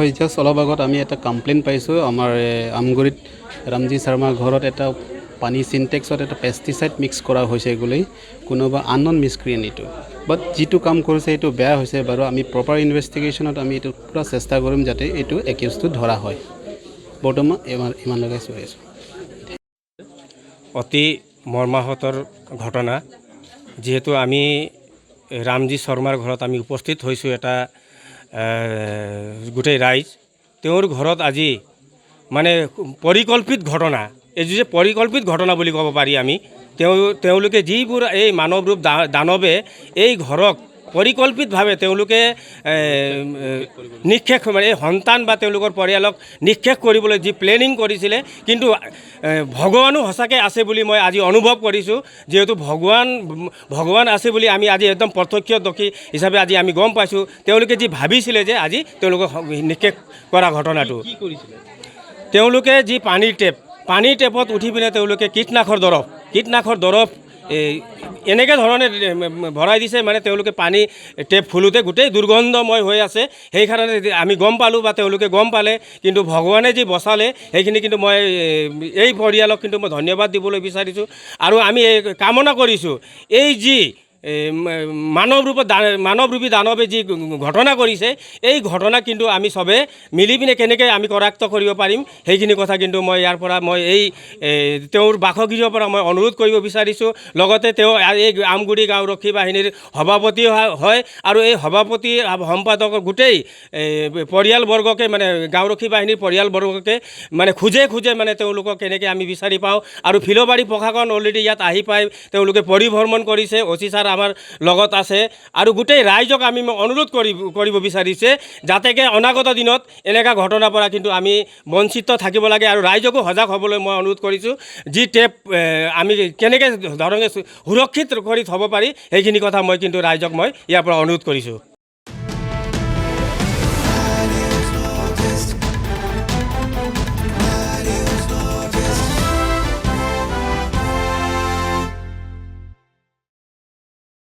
হয় জাষ্ট অলপ আগত আমি এটা কমপ্লেইন পাইছোঁ আমাৰ আমগুৰিত ৰামজী শৰ্মাৰ ঘৰত এটা পানী চিনটেক্সত এটা পেষ্টিচাইড মিক্স কৰা হৈছে বুলি কোনোবা আননন মিছক্ৰিয়েণ্ট এইটো বাট যিটো কাম কৰিছে এইটো বেয়া হৈছে বাৰু আমি প্ৰপাৰ ইনভেষ্টিগেশ্যনত আমি এইটো পুৰা চেষ্টা কৰিম যাতে এইটো একিউজটো ধৰা হয় বৰ্তমান ইমানলৈকে চলি আছোঁ অতি মৰ্মাহতৰ ঘটনা যিহেতু আমি ৰামজী শৰ্মাৰ ঘৰত আমি উপস্থিত হৈছোঁ এটা গোটেই ৰাইজ তেওঁৰ ঘৰত আজি মানে পৰিকল্পিত ঘটনা এই যে পৰিকল্পিত ঘটনা বুলি ক'ব পাৰি আমি তেওঁলোকে যিবোৰ এই মানৱৰূপ দানৱে এই ঘৰক পৰিকল্পিতভাৱে তেওঁলোকে নিক্ষেপ মানে এই সন্তান বা তেওঁলোকৰ পৰিয়ালক নিক্ষেপ কৰিবলৈ যি প্লেনিং কৰিছিলে কিন্তু ভগৱানো সঁচাকৈ আছে বুলি মই আজি অনুভৱ কৰিছোঁ যিহেতু ভগৱান আছে বুলি আমি আজি একদম প্ৰত্যক্ষদৰ্শী হিচাপে আজি আমি গম পাইছোঁ তেওঁলোকে যি ভাবিছিলে যে আজি তেওঁলোকক নিক্ষেপ কৰা ঘটনাটো তেওঁলোকে যি পানীৰ টেপত উঠি পিনে তেওঁলোকে কীটনাশৰ দৰৱ এনেকৈ ধৰণে ভৰাই দিছে মানে তেওঁলোকে পানী টেপ খুলোঁতে গোটেই দুৰ্গন্ধময় হৈ আছে সেইকাৰণে আমি গম পালোঁ বা তেওঁলোকে গম পালে কিন্তু ভগৱানে যি বচালে সেইখিনি কিন্তু মই এই পৰিয়ালক কিন্তু মই ধন্যবাদ দিবলৈ বিচাৰিছোঁ আৰু আমি কামনা কৰিছোঁ এই যি মানৱৰূপী দানৱে যি ঘটনা কৰিছে এই ঘটনা কিন্তু আমি চবে মিলি পিনে কেনেকৈ আমি কৰায়ত্ব কৰিব পাৰিম সেইখিনি কথা কিন্তু মই ইয়াৰ পৰা মই তেওঁৰ বাসগৃহৰ পৰা মই অনুৰোধ কৰিব বিচাৰিছোঁ লগতে তেওঁ এই আমগুৰি গাঁওৰক্ষী বাহিনীৰ সভাপতি হয় আৰু এই সভাপতি সম্পাদকৰ গোটেই পৰিয়ালবৰ্গকে মানে গাঁওৰক্ষী বাহিনীৰ পৰিয়ালবৰ্গকে মানে খোজে মানে তেওঁলোকক কেনেকৈ আমি বিচাৰি পাওঁ আৰু ফিলবাৰী প্ৰশাসন অলৰেডি ইয়াত আহি পাই তেওঁলোকে পৰিভ্ৰমণ কৰিছে অচি ছাৰ আমাৰ লগত আছে আৰু গোটেই ৰাইজক আমি অনুৰোধ কৰিব বিচাৰিছে যাতেকে অনাগত দিনত এনেকুৱা ঘটনাৰ পৰা কিন্তু আমি বঞ্চিত থাকিব লাগে আৰু ৰাইজকো সজাগ হ'বলৈ মই অনুৰোধ কৰিছোঁ যি টেপ আমি কেনেকৈ ধৰণে সুৰক্ষিত কৰি থ'ব পাৰি সেইখিনি কথা মই কিন্তু ৰাইজক মই ইয়াৰ পৰা অনুৰোধ কৰিছোঁ